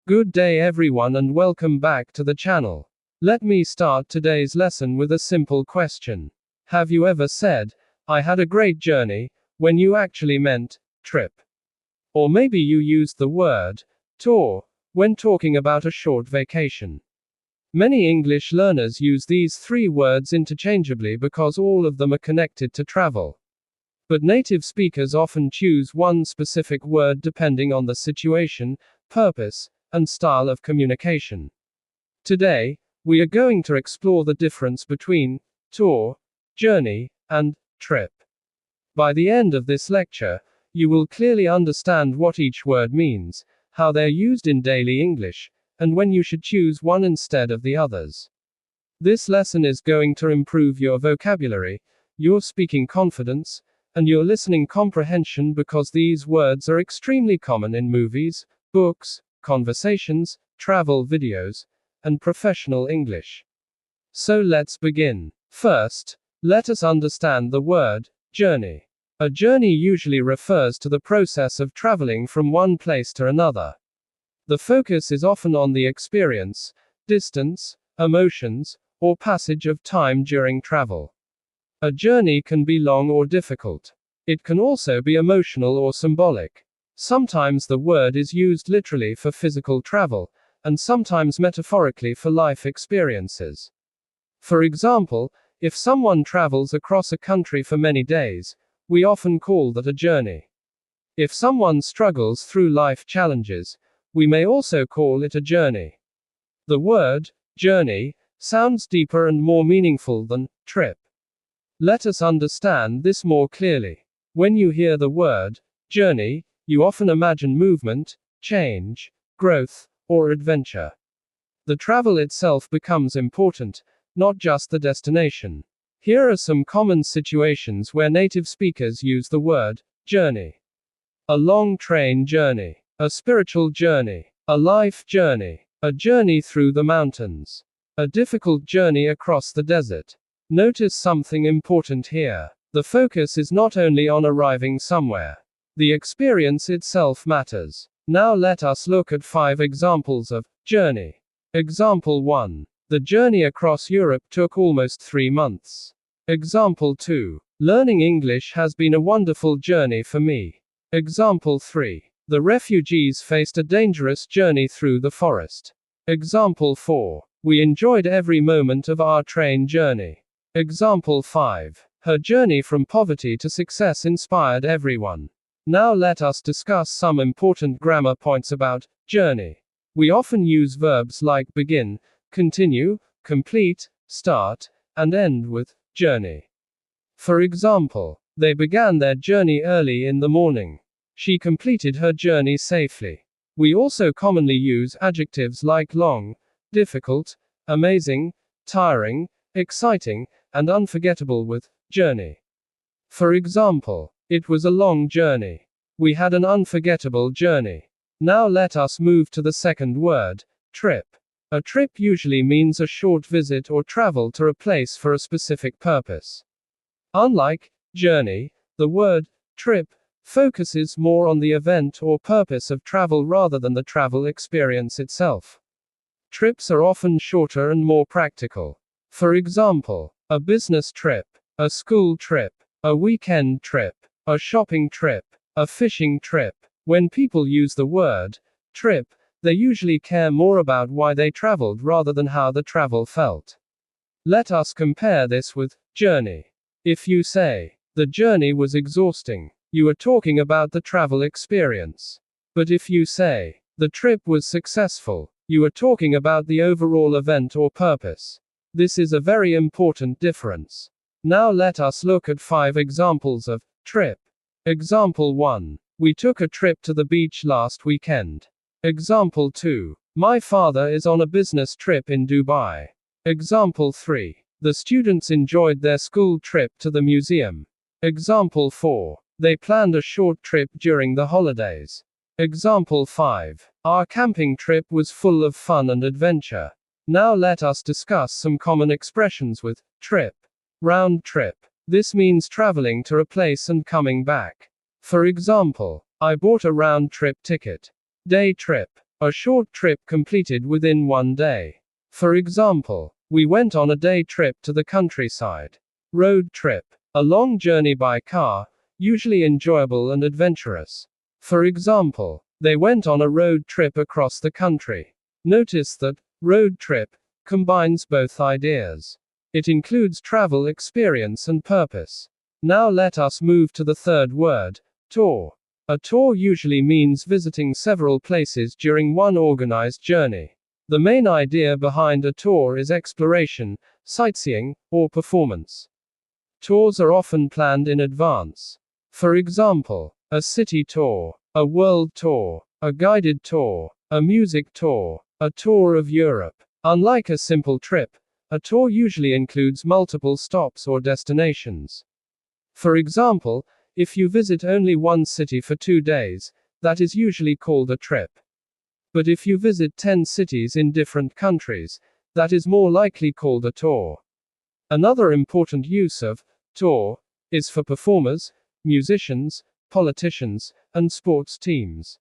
Good day everyone and welcome back to the channel. Let me start today's lesson with a simple question. Have you ever said, I had a great journey, when you actually meant, trip? Or maybe you used the word, tour, when talking about a short vacation. Many English learners use these three words interchangeably because all of them are connected to travel. But native speakers often choose one specific word depending on the situation, purpose, and style of communication. Today, we are going to explore the difference between tour, journey, and trip. By the end of this lecture, you will clearly understand what each word means, how they're used in daily English, and when you should choose one instead of the others. This lesson is going to improve your vocabulary, your speaking confidence, and your listening comprehension because these words are extremely common in movies, books, conversations, travel videos, and professional English. So let's begin. First, let us understand the word journey. A journey usually refers to the process of traveling from one place to another. The focus is often on the experience, distance, emotions, or passage of time during travel. A journey can be long or difficult. It can also be emotional or symbolic. Sometimes the word is used literally for physical travel, and sometimes metaphorically for life experiences. For example, if someone travels across a country for many days, we often call that a journey. If someone struggles through life challenges, we may also call it a journey. The word journey sounds deeper and more meaningful than trip. Let us understand this more clearly. When you hear the word journey, you often imagine movement, change, growth, or adventure. The travel itself becomes important, not just the destination. Here are some common situations where native speakers use the word journey. A long train journey, a spiritual journey, a life journey, a journey through the mountains, a difficult journey across the desert. Notice something important here. The focus is not only on arriving somewhere. The experience itself matters. Now let us look at 5 examples of journey. Example 1. The journey across Europe took almost 3 months. Example 2. Learning English has been a wonderful journey for me. Example 3. The refugees faced a dangerous journey through the forest. Example 4. We enjoyed every moment of our train journey. Example 5. Her journey from poverty to success inspired everyone. Now let us discuss some important grammar points about journey. We often use verbs like begin, continue, complete, start, and end with journey. For example, they began their journey early in the morning. She completed her journey safely. We also commonly use adjectives like long, difficult, amazing, tiring, exciting, and unforgettable with journey. For example, it was a long journey. We had an unforgettable journey. Now let us move to the second word, trip. A trip usually means a short visit or travel to a place for a specific purpose. Unlike journey, the word trip focuses more on the event or purpose of travel rather than the travel experience itself. Trips are often shorter and more practical. For example, a business trip, a school trip, a weekend trip, a shopping trip, a fishing trip. When people use the word trip, they usually care more about why they traveled rather than how the travel felt. Let us compare this with journey. If you say, the journey was exhausting, you are talking about the travel experience. But if you say, the trip was successful, you are talking about the overall event or purpose. This is a very important difference. Now let us look at 5 examples of trip. Example 1. We took a trip to the beach last weekend. Example 2. My father is on a business trip in Dubai. Example 3. The students enjoyed their school trip to the museum. Example 4. They planned a short trip during the holidays. Example 5. Our camping trip was full of fun and adventure. Now let us discuss some common expressions with trip. Round trip. This means traveling to a place and coming back. For example, I bought a round trip ticket. Day trip. A short trip completed within one day. For example, we went on a day trip to the countryside. Road trip. A long journey by car, usually enjoyable and adventurous. For example, they went on a road trip across the country. Notice that road trip combines both ideas. It includes travel experience and purpose. Now let us move to the third word, tour. A tour usually means visiting several places during one organized journey. The main idea behind a tour is exploration, sightseeing, or performance. Tours are often planned in advance. For example, a city tour, a world tour, a guided tour, a music tour, a tour of Europe. Unlike a simple trip, a tour usually includes multiple stops or destinations. For example, if you visit only one city for 2 days, that is usually called a trip. But if you visit 10 cities in different countries, that is more likely called a tour. Another important use of tour is for performers, musicians, politicians, and sports teams.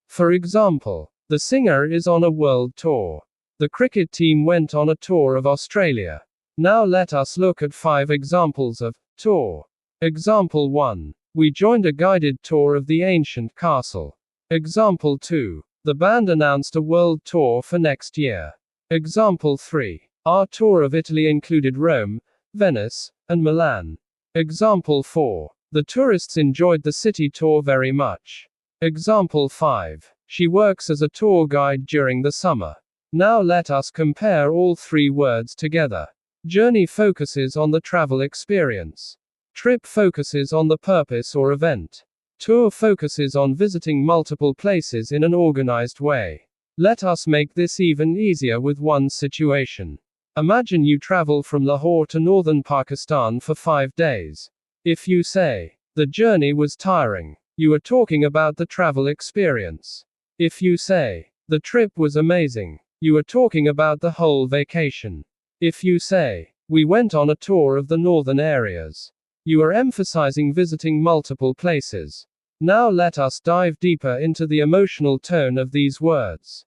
For example, the singer is on a world tour. The cricket team went on a tour of Australia. Now let us look at 5 examples of tour. Example 1. We joined a guided tour of the ancient castle. Example 2. The band announced a world tour for next year. Example 3. Our tour of Italy included Rome, Venice, and Milan. Example 4. The tourists enjoyed the city tour very much. Example 5. She works as a tour guide during the summer. Now let us compare all 3 words together. Journey focuses on the travel experience. Trip focuses on the purpose or event. Tour focuses on visiting multiple places in an organized way. Let us make this even easier with one situation. Imagine you travel from Lahore to northern Pakistan for 5 days. If you say, the journey was tiring, you are talking about the travel experience. If you say, the trip was amazing, you are talking about the whole vacation. If you say, we went on a tour of the northern areas, you are emphasizing visiting multiple places. Now let us dive deeper into the emotional tone of these words.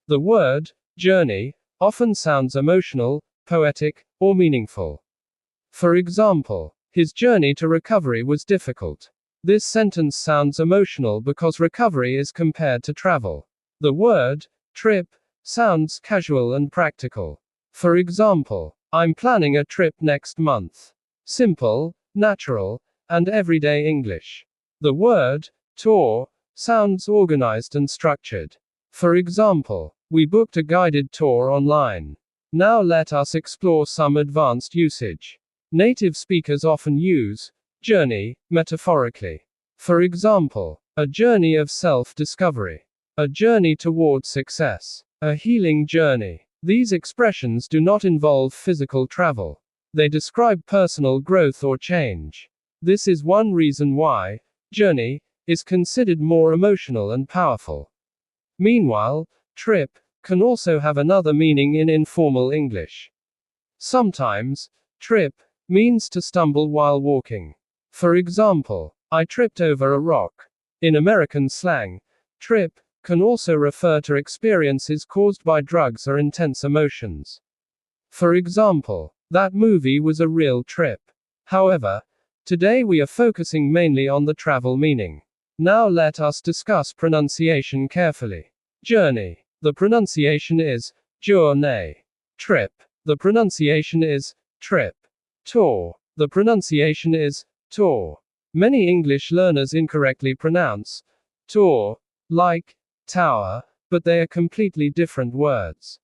The word, journey, often sounds emotional, poetic, or meaningful. For example, his journey to recovery was difficult. This sentence sounds emotional because recovery is compared to travel. The word, trip, sounds casual and practical. For example, I'm planning a trip next month. Simple, natural, and everyday English. The word, tour, sounds organized and structured. For example, we booked a guided tour online. Now let us explore some advanced usage. Native speakers often use journey metaphorically. For example, a journey of self-discovery, a journey towards success, a healing journey. These expressions do not involve physical travel. They describe personal growth or change. This is one reason why journey is considered more emotional and powerful. Meanwhile, trip can also have another meaning in informal English. Sometimes, trip means to stumble while walking. For example, I tripped over a rock. In American slang, trip can also refer to experiences caused by drugs or intense emotions. For example, that movie was a real trip. However, today we are focusing mainly on the travel meaning. Now let us discuss pronunciation carefully. Journey. The pronunciation is journey. Trip. The pronunciation is trip. Tour. The pronunciation is tour. Many English learners incorrectly pronounce tour like tower, but they are completely different words.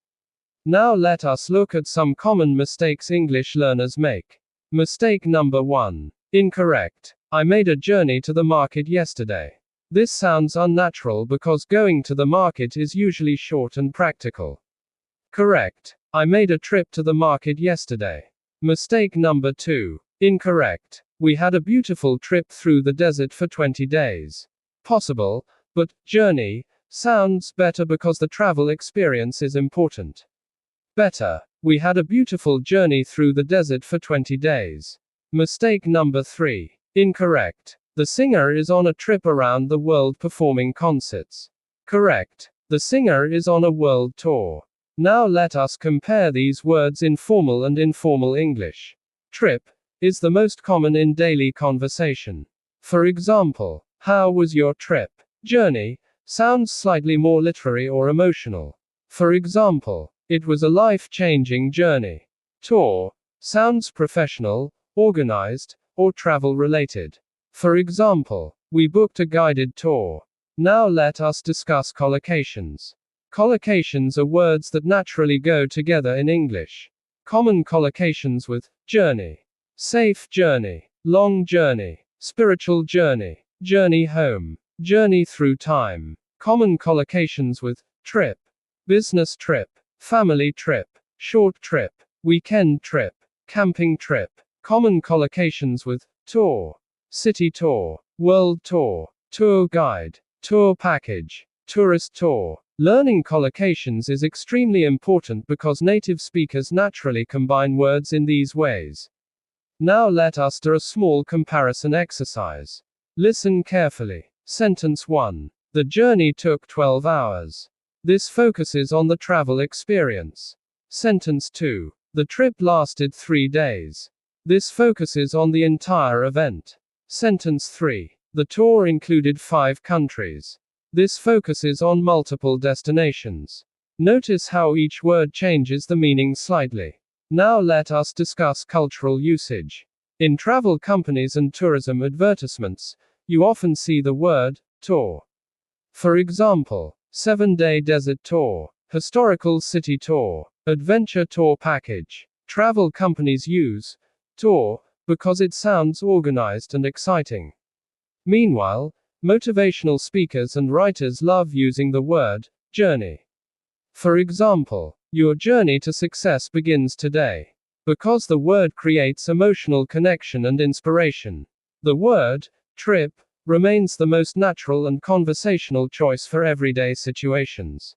Now let us look at some common mistakes English learners make. Mistake number 1. Incorrect. I made a journey to the market yesterday. This sounds unnatural because going to the market is usually short and practical. Correct. I made a trip to the market yesterday. Mistake number 2. Incorrect. We had a beautiful trip through the desert for 20 days. Possible, but journey sounds better because the travel experience is important. Better. We had a beautiful journey through the desert for 20 days. Mistake number 3. Incorrect. The singer is on a trip around the world performing concerts. Correct. The singer is on a world tour. Now let us compare these words in formal and informal English. Trip is the most common in daily conversation. For example, how was your trip? Journey sounds slightly more literary or emotional. For example, it was a life-changing journey. Tour sounds professional, organized, or travel-related. For example, we booked a guided tour. Now let us discuss collocations. Collocations are words that naturally go together in English. Common collocations with journey, safe journey, long journey, spiritual journey, journey home, journey through time. Common collocations with trip, business trip, family trip, short trip, weekend trip, camping trip. Common collocations with tour, city tour, world tour, tour guide, tour package, tourist tour. Learning collocations is extremely important because native speakers naturally combine words in these ways. Now let us do a small comparison exercise. Listen carefully. Sentence 1. The journey took 12 hours. This focuses on the travel experience. Sentence 2. The trip lasted 3 days. This focuses on the entire event. Sentence 3. The tour included 5 countries. This focuses on multiple destinations. Notice how each word changes the meaning slightly. Now let us discuss cultural usage. In travel companies and tourism advertisements, you often see the word tour. For example, 7-day desert tour, historical city tour, adventure tour package. Travel companies use tour because it sounds organized and exciting. Meanwhile, motivational speakers and writers love using the word journey. For example, your journey to success begins today. Because the word creates emotional connection and inspiration. The word trip remains the most natural and conversational choice for everyday situations.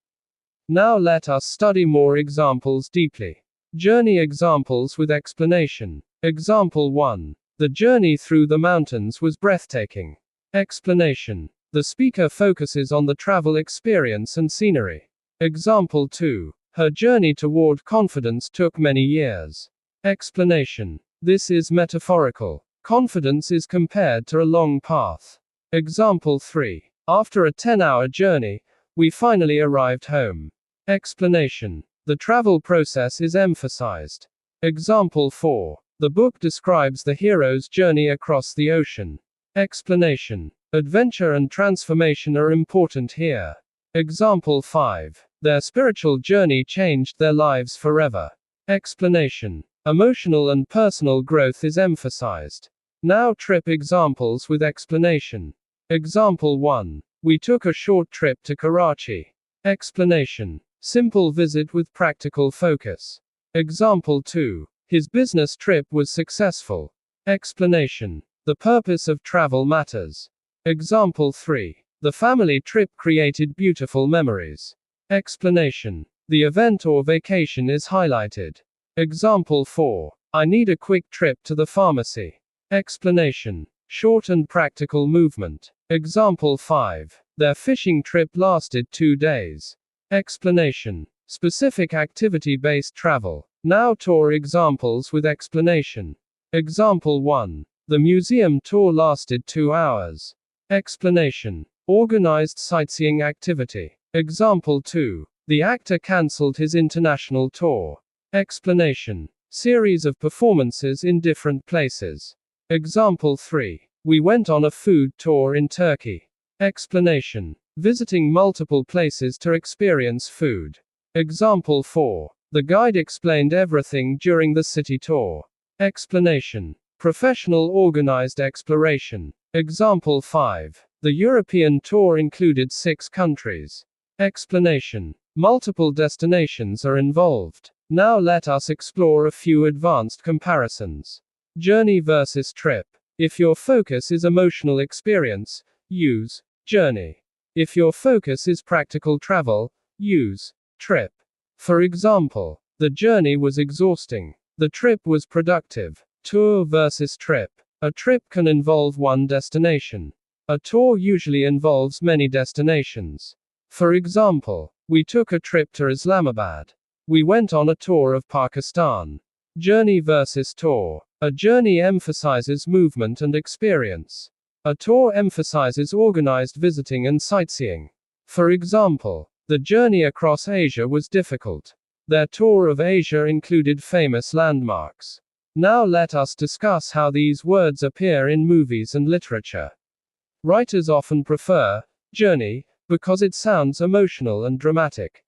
Now let us study more examples deeply. Journey examples with explanation. Example 1. The journey through the mountains was breathtaking. Explanation. The speaker focuses on the travel experience and scenery. Example 2. Her journey toward confidence took many years. Explanation. This is metaphorical. Confidence is compared to a long path. Example 3. After a 10-hour journey, we finally arrived home. Explanation. The travel process is emphasized. Example 4. The book describes the hero's journey across the ocean. Explanation. Adventure and transformation are important here. Example 5. Their spiritual journey changed their lives forever. Explanation. Emotional and personal growth is emphasized. Now trip examples with explanation. Example 1. We took a short trip to Karachi. Explanation. Simple visit with practical focus. Example 2. His business trip was successful. Explanation. The purpose of travel matters. Example 3. The family trip created beautiful memories. Explanation. The event or vacation is highlighted. Example 4. I need a quick trip to the pharmacy. Explanation. Short and practical movement. Example 5. Their fishing trip lasted 2 days. Explanation. Specific activity-based travel. Now tour examples with explanation. Example 1. The museum tour lasted 2 hours. Explanation. Organized sightseeing activity. Example 2. The actor cancelled his international tour. Explanation. Series of performances in different places. Example 3. We went on a food tour in Turkey. Explanation. Visiting multiple places to experience food. Example 4. The guide explained everything during the city tour. Explanation. Professional organized exploration. Example 5. The European tour included 6 countries. Explanation. Multiple destinations are involved. Now let us explore a few advanced comparisons. Journey versus trip. If your focus is emotional experience, use journey. If your focus is practical travel, use trip. For example, the journey was exhausting. The trip was productive. Tour versus trip. A trip can involve one destination. A tour usually involves many destinations. For example, we took a trip to Islamabad. We went on a tour of Pakistan. Journey versus tour. A journey emphasizes movement and experience. A tour emphasizes organized visiting and sightseeing. For example, the journey across Asia was difficult. Their tour of Asia included famous landmarks. Now let us discuss how these words appear in movies and literature. Writers often prefer journey because it sounds emotional and dramatic.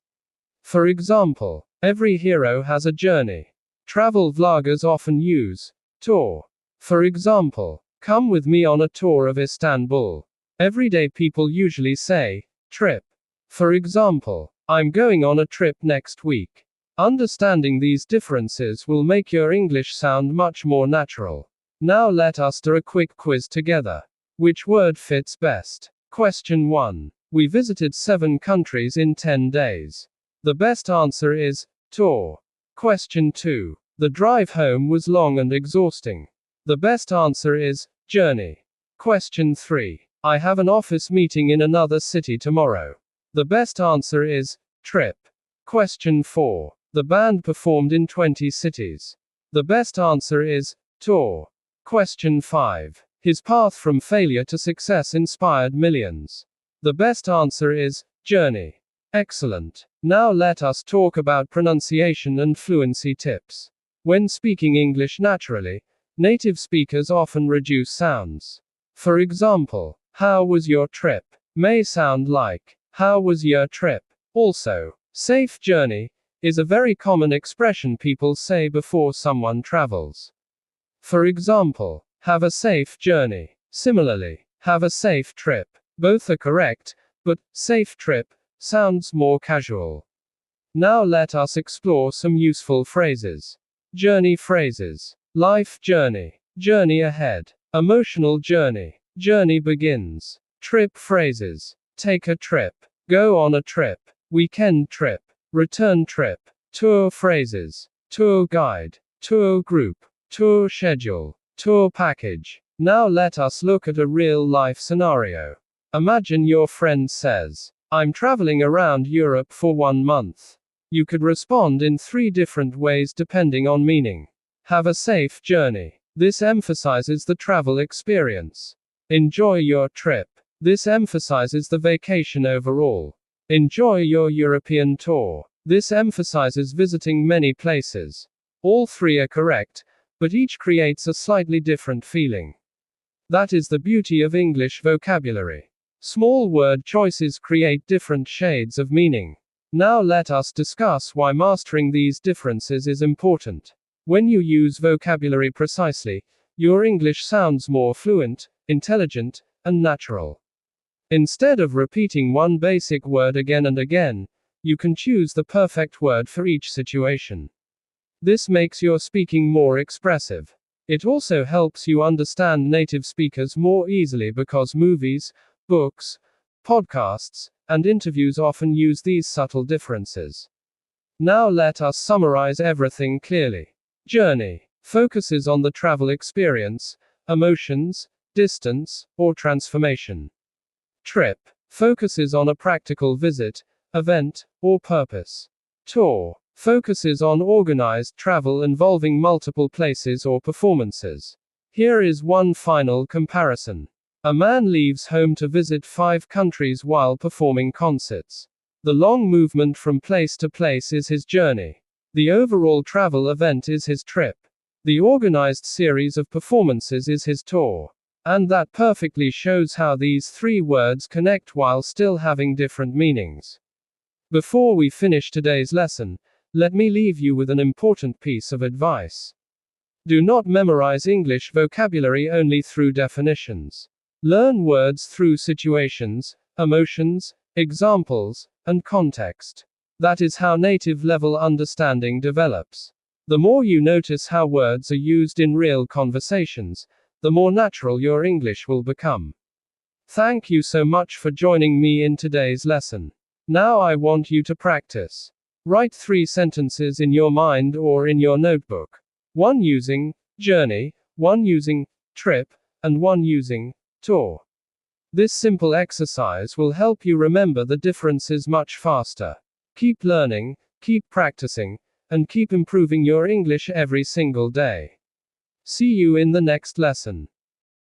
For example, every hero has a journey. Travel vloggers often use tour. For example, come with me on a tour of Istanbul. Everyday people usually say trip. For example, I'm going on a trip next week. Understanding these differences will make your English sound much more natural. Now let us do a quick quiz together. Which word fits best? Question 1. We visited 7 countries in 10 days. The best answer is tour. Question 2. The drive home was long and exhausting. The best answer is journey. Question 3. I have an office meeting in another city tomorrow. The best answer is trip. Question 4. The band performed in 20 cities. The best answer is tour. Question 5. His path from failure to success inspired millions. The best answer is journey. Excellent. Now let us talk about pronunciation and fluency tips. When speaking English naturally, native speakers often reduce sounds. For example, how was your trip? May sound like how was your trip? Also, safe journey is a very common expression people say before someone travels. For example, have a safe journey. Similarly, have a safe trip. Both are correct, but safe trip sounds more casual. Now let us explore some useful phrases. Journey phrases. Life journey. Journey ahead. Emotional journey. Journey begins. Trip phrases. Take a trip. Go on a trip. Weekend trip. Return trip. Tour phrases. Tour guide. Tour group. Tour schedule. Tour package. Now let us look at a real-life scenario. Imagine your friend says, I'm traveling around Europe for 1 month. You could respond in 3 different ways depending on meaning. Have a safe journey. This emphasizes the travel experience. Enjoy your trip. This emphasizes the vacation overall. Enjoy your European tour. This emphasizes visiting many places. All 3 are correct, but each creates a slightly different feeling. That is the beauty of English vocabulary. Small word choices create different shades of meaning. Now let us discuss why mastering these differences is important. When you use vocabulary precisely, your English sounds more fluent, intelligent, and natural. Instead of repeating one basic word again and again, you can choose the perfect word for each situation. This makes your speaking more expressive. It also helps you understand native speakers more easily because movies, books, podcasts, and interviews often use these subtle differences. Now let us summarize everything clearly. Journey focuses on the travel experience, emotions, distance, or transformation. Trip focuses on a practical visit, event, or purpose. Tour focuses on organized travel involving multiple places or performances. Here is one final comparison. A man leaves home to visit 5 countries while performing concerts. The long movement from place to place is his journey. The overall travel event is his trip. The organized series of performances is his tour. And that perfectly shows how these 3 words connect while still having different meanings. Before we finish today's lesson, let me leave you with an important piece of advice. Do not memorize English vocabulary only through definitions. Learn words through situations, emotions, examples, and context. That is how native level understanding develops. The more you notice how words are used in real conversations, the more natural your English will become. Thank you so much for joining me in today's lesson. Now I want you to practice. Write 3 sentences in your mind or in your notebook. 1 using journey, 1 using trip, and 1 using tour. This simple exercise will help you remember the differences much faster. Keep learning, keep practicing, and keep improving your English every single day. See you in the next lesson.